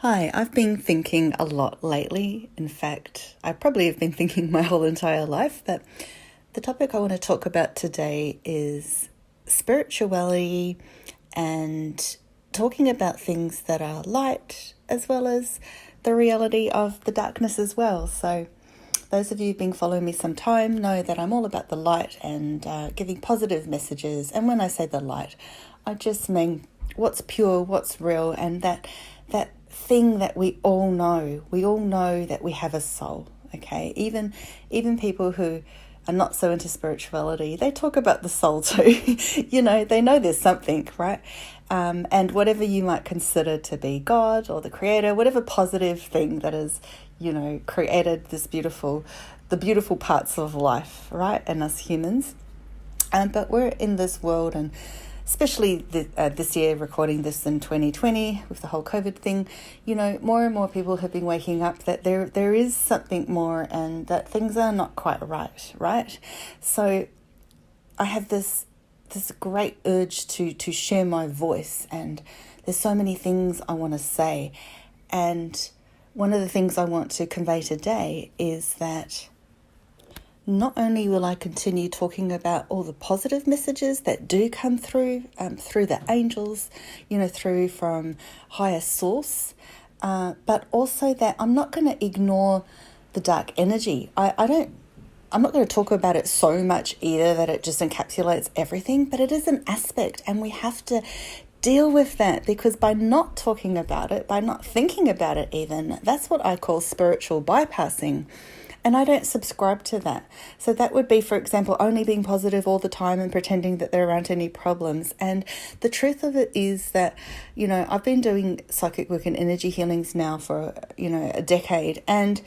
Hi, I've been thinking a lot lately. In fact, I probably have been thinking my whole entire life, but the topic I want to talk about today is spirituality and talking about things that are light as well as the reality of the darkness as well. So, those of you who've been following me some time know that I'm all about the light and giving positive messages. And when I say the light, I just mean what's pure, what's real, and that thing that we all know. We all know that we have a soul. Okay, even people who are not so into spirituality, they talk about the soul too. They know there's something, right? And whatever you might consider to be God or the creator, whatever positive thing that is, created the beautiful parts of life, right? And us humans. But we're in this world, and especially this year, recording this in 2020 with the whole COVID thing, more and more people have been waking up that there is something more and that things are not quite right? So I have this great urge to share my voice, and there's so many things I want to say. And one of the things I want to convey today is that not only will I continue talking about all the positive messages that do come through the angels, through from higher source, but also that I'm not going to ignore the dark energy. I'm not going to talk about it so much either that it just encapsulates everything, but it is an aspect, and we have to deal with that, because by not talking about it, by not thinking about it even, that's what I call spiritual bypassing. And I don't subscribe to that. So that would be, for example, only being positive all the time and pretending that there aren't any problems. And the truth of it is that, I've been doing psychic work and energy healings now for, a decade. And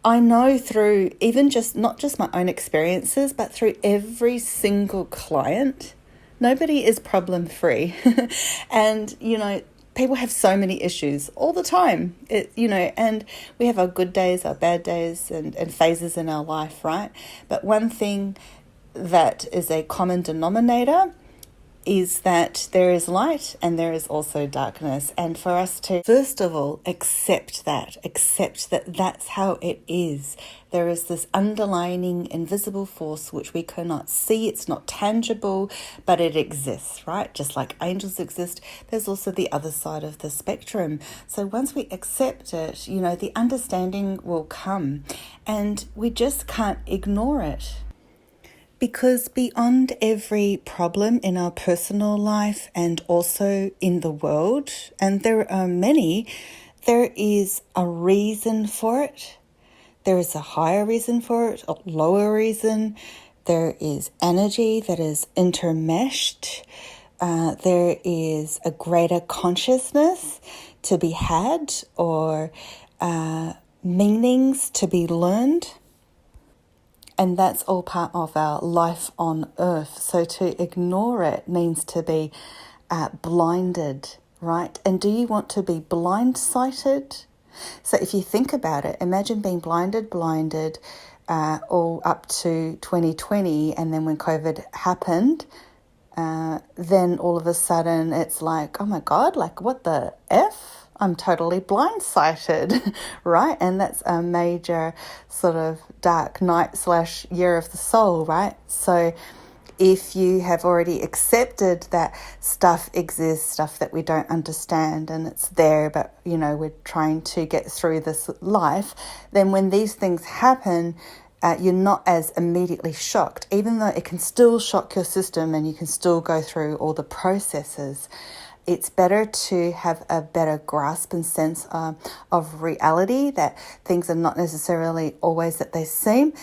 I know through even not just my own experiences, but through every single client, nobody is problem free. And, people have so many issues all the time, and we have our good days, our bad days, and phases in our life, right? But one thing that is a common denominator is that there is light and there is also darkness. And for us to, first of all, accept that that's how it is. There is this underlying invisible force which we cannot see. It's not tangible, but it exists, right? Just like angels exist, there's also the other side of the spectrum. So once we accept it, the understanding will come, and we just can't ignore it. Because beyond every problem in our personal life and also in the world, and there are many, there is a reason for it. There is a higher reason for it, a lower reason. There is energy that is intermeshed. There is a greater consciousness to be had, or meanings to be learned. And that's all part of our life on earth. So to ignore it means to be blinded, right? And do you want to be blindsighted? So if you think about it, imagine being blinded all up to 2020. And then when COVID happened, then all of a sudden it's like, oh my God, like what the F? I'm totally blindsighted, right? And that's a major sort of dark night / year of the soul, right? So if you have already accepted that stuff exists, stuff that we don't understand, and it's there, but, we're trying to get through this life, then when these things happen, you're not as immediately shocked, even though it can still shock your system and you can still go through all the processes. It's better to have a better grasp and sense of reality, that things are not necessarily always that they seem,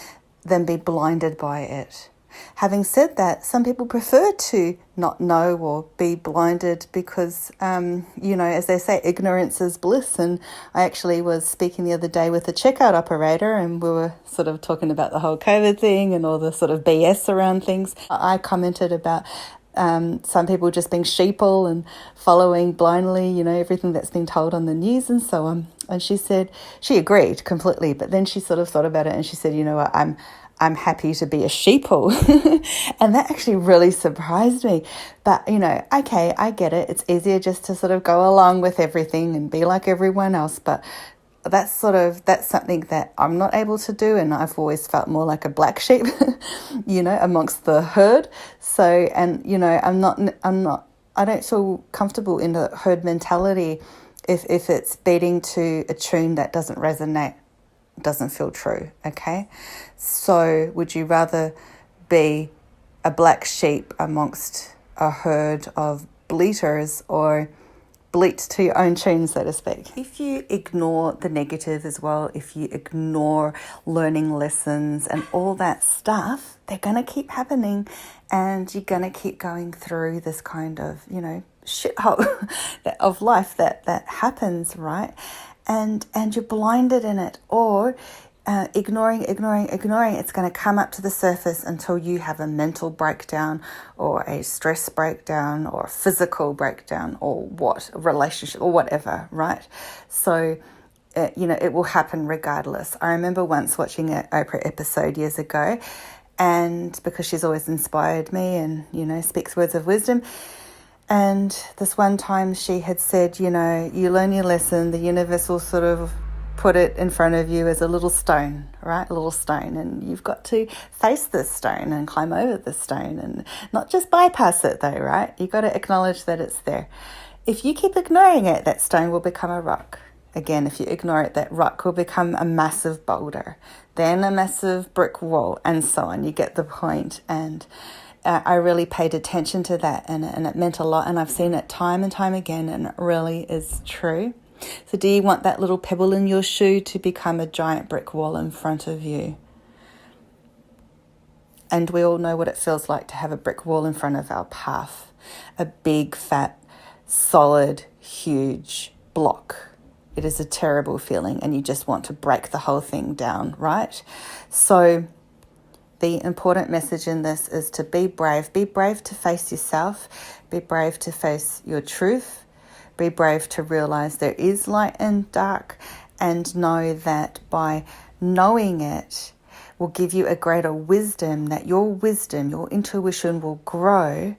than be blinded by it. Having said that, some people prefer to not know or be blinded because, as they say, ignorance is bliss. And I actually was speaking the other day with a checkout operator, and we were sort of talking about the whole COVID thing and all the sort of BS around things. I commented about some people just being sheeple and following blindly, everything that's been told on the news and so on. And she said, she agreed completely, but then she sort of thought about it and she said, I'm happy to be a sheeple. And that actually really surprised me. But, okay, I get it. It's easier just to sort of go along with everything and be like everyone else. But that's something that I'm not able to do. And I've always felt more like a black sheep, amongst the herd. So, and, I don't feel comfortable in the herd mentality if it's beating to a tune that doesn't resonate, doesn't feel true, okay? So would you rather be a black sheep amongst a herd of bleaters, or bleat to your own tune, so to speak? If you ignore the negative as well, if you ignore learning lessons and all that stuff, they're going to keep happening, and you're going to keep going through this kind of, shithole of life that happens, right? And you're blinded in it, or ignoring, it's going to come up to the surface until you have a mental breakdown, or a stress breakdown, or a physical breakdown, or a relationship, or whatever, right? So, it will happen regardless. I remember once watching an Oprah episode years ago, and because she's always inspired me and, speaks words of wisdom. And this one time she had said, you learn your lesson, the universe will sort of put it in front of you as a little stone, right? A little stone. And you've got to face this stone and climb over the stone, and not just bypass it though, right? You've got to acknowledge that it's there. If you keep ignoring it, that stone will become a rock. Again, if you ignore it, that rock will become a massive boulder, then a massive brick wall, and so on. You get the point. And I really paid attention to that, and it meant a lot. And I've seen it time and time again, and it really is true. So do you want that little pebble in your shoe to become a giant brick wall in front of you? And we all know what it feels like to have a brick wall in front of our path. A big, fat, solid, huge block. It is a terrible feeling, and you just want to break the whole thing down, right? So the important message in this is to be brave. Be brave to face yourself. Be brave to face your truth. Be brave to realize there is light and dark, and know that by knowing it will give you a greater wisdom, that your intuition will grow,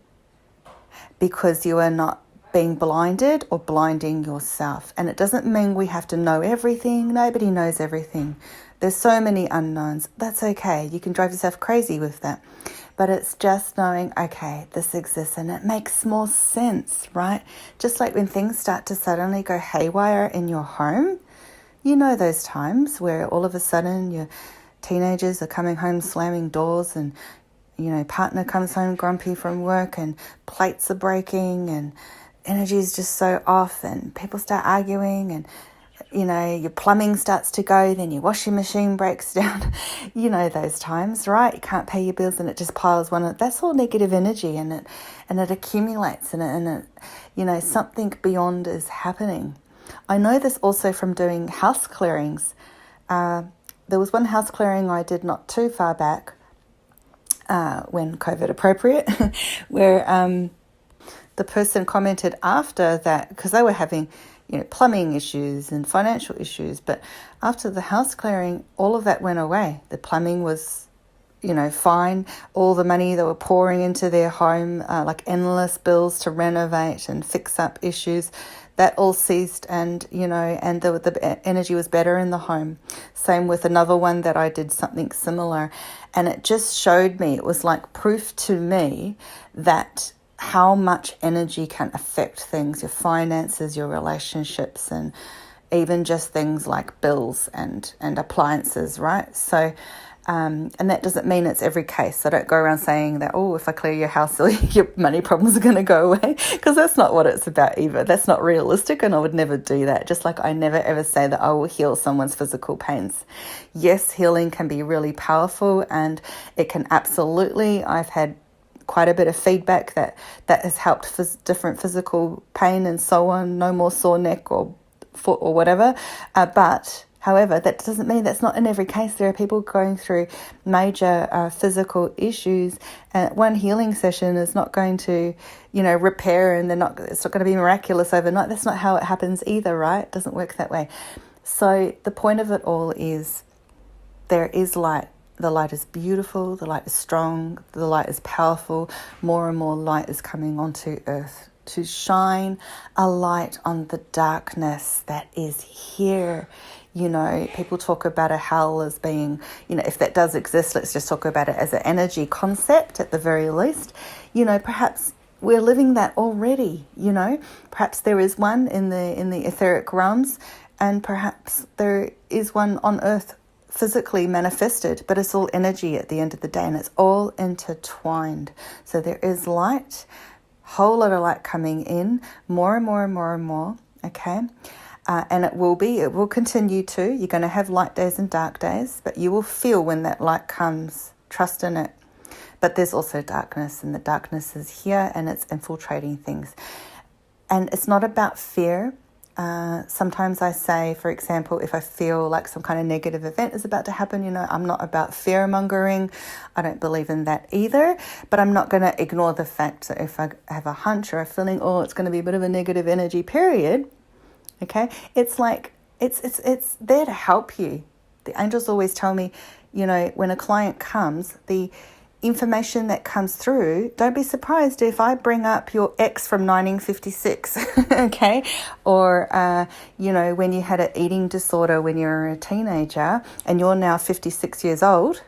because you are not being blinded or blinding yourself. And it doesn't mean we have to know everything. Nobody knows everything. There's so many unknowns. That's okay. You can drive yourself crazy with that. But it's just knowing, okay, this exists, and it makes more sense, right? Just like when things start to suddenly go haywire in your home, those times where all of a sudden your teenagers are coming home slamming doors, and, partner comes home grumpy from work, and plates are breaking, and energy is just so off, and people start arguing, and your plumbing starts to go, then your washing machine breaks down. Those times, right? You can't pay your bills, and it just piles one. That's all negative energy, and it accumulates, and something beyond is happening. I know this also from doing house clearings. There was one house clearing I did not too far back, when COVID appropriate, where the person commented after that, because they were having plumbing issues and financial issues, but after the house clearing, all of that went away. The plumbing was fine. All the money they were pouring into their home, like endless bills to renovate and fix up issues, that all ceased, and the energy was better in the home. Same with another one that I did something similar, and it just showed me, it was like proof to me that how much energy can affect things, your finances, your relationships, and even just things like bills and appliances, right? So, and that doesn't mean it's every case. So don't go around saying that, if I clear your house, your money problems are going to go away, because that's not what it's about either. That's not realistic, and I would never do that. Just like I never ever say that I will heal someone's physical pains. Yes, healing can be really powerful, and it can absolutely, I've had quite a bit of feedback that has helped different physical pain and so on, no more sore neck or foot or whatever. But however, that doesn't mean that's not in every case. There are people going through major physical issues, and one healing session is not going to, repair, and it's not going to be miraculous overnight. That's not how it happens either, right? It doesn't work that way. So the point of it all is there is light, The light is beautiful, the light is strong, the light is powerful. More and more light is coming onto earth to shine a light on the darkness that is here. You know, people talk about a hell as being, you know, if that does exist, let's just talk about it as an energy concept at the very least. You know, perhaps we're living that already, you know. Perhaps there is one in the etheric realms, and perhaps there is one on earth physically manifested, but it's all energy at the end of the day, and it's all intertwined. So there is light, whole lot of light coming in, more and more and more and more, okay? And it will continue to. You're going to have light days and dark days, but you will feel when that light comes. Trust in it. But there's also darkness, and the darkness is here, and it's infiltrating things. And it's not about fear. Sometimes I say, for example, if I feel like some kind of negative event is about to happen, you know, I'm not about fear mongering. I don't believe in that either, but I'm not going to ignore the fact that if I have a hunch or a feeling, oh, it's going to be a bit of a negative energy period, okay, it's like, it's there to help you. The angels always tell me, you know, when a client comes, the information that comes through, don't be surprised if I bring up your ex from 1956, okay? Or, you know, when you had an eating disorder when you were a teenager and you're now 56 years old,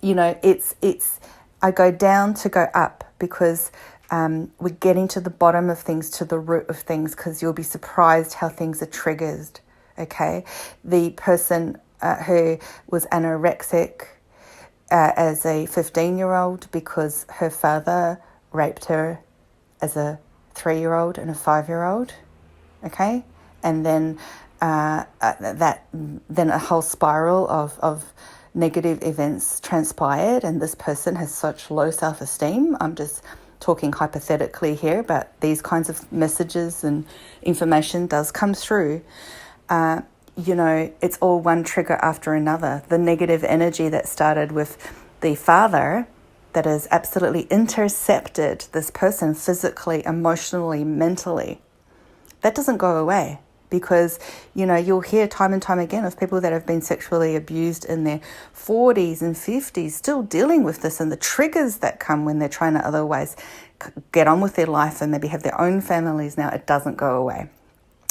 you know, I go down to go up because we're getting to the bottom of things, to the root of things, because you'll be surprised how things are triggered, okay? The person who was anorexic as a 15-year-old because her father raped her as a 3-year-old and a 5-year-old, okay? And then then a whole spiral of negative events transpired, and this person has such low self-esteem. I'm just talking hypothetically here, but these kinds of messages and information does come through. You know, it's all one trigger after another. The negative energy that started with the father that has absolutely intercepted this person physically, emotionally, mentally, that doesn't go away because, you know, you'll hear time and time again of people that have been sexually abused in their 40s and 50s still dealing with this and the triggers that come when they're trying to otherwise get on with their life and maybe have their own families now. It doesn't go away.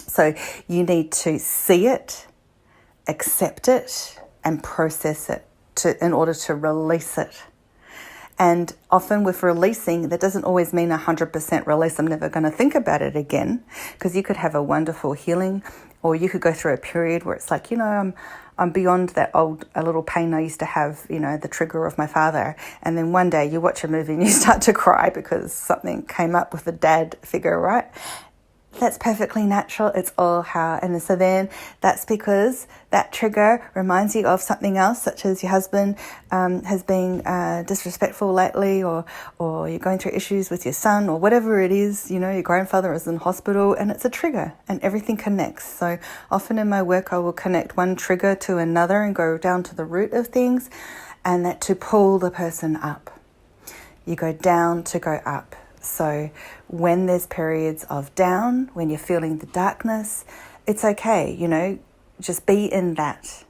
So you need to see it, accept it, and process it in order to release it. And often with releasing, that doesn't always mean 100% release. I'm never going to think about it again, because you could have a wonderful healing, or you could go through a period where it's like, you know, I'm beyond that a little pain I used to have, you know, the trigger of my father. And then one day you watch a movie and you start to cry because something came up with the dad figure, right? That's perfectly natural. It's all how. And so then that's because that trigger reminds you of something else, such as your husband has been disrespectful lately, or you're going through issues with your son, or whatever it is. You know, your grandfather is in hospital, and it's a trigger, and everything connects. So often in my work, I will connect one trigger to another and go down to the root of things, and that to pull the person up. You go down to go up. So when there's periods of down, when you're feeling the darkness, it's okay, you know, just be in that.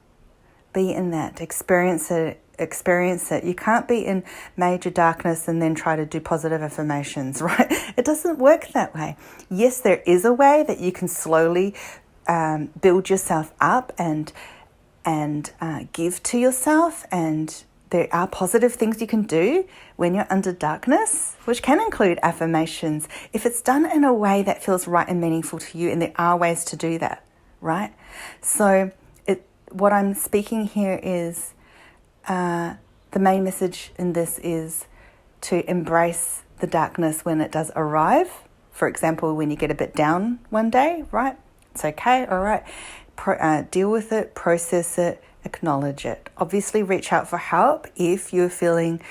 Be in that. Experience it. You can't be in major darkness and then try to do positive affirmations, right? It doesn't work that way. Yes, there is a way that you can slowly build yourself up and give to yourself, and there are positive things you can do when you're under darkness, which can include affirmations, if it's done in a way that feels right and meaningful to you, and there are ways to do that, right? So what I'm speaking here is the main message in this is to embrace the darkness when it does arrive. For example, when you get a bit down one day, right? It's okay, all right. Deal with it, process it, acknowledge it. Obviously, reach out for help if you're feeling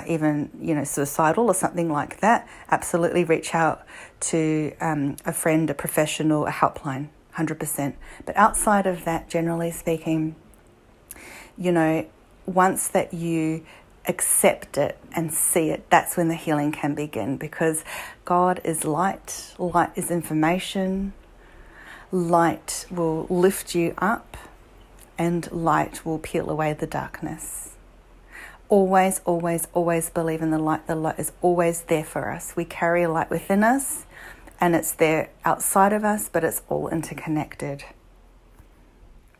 even, you know, suicidal or something like that. Absolutely reach out to a friend, a professional, a helpline, 100%. But outside of that, generally speaking, you know, once that you accept it and see it, that's when the healing can begin, because God is light. Light is information. Light will lift you up, and light will peel away the darkness. always, always, always believe in the light. The light is always there for us. We carry a light within us, and it's there outside of us, but it's all interconnected.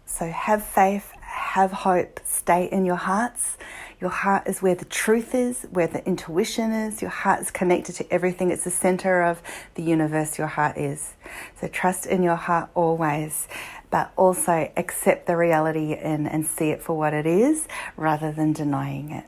So have faith, have hope, stay in your hearts. Your heart is where the truth is, where the intuition is. Your heart is connected to everything. It's the center of the universe, your heart is. So trust in your heart always, but also accept the reality and see it for what it is rather than denying it.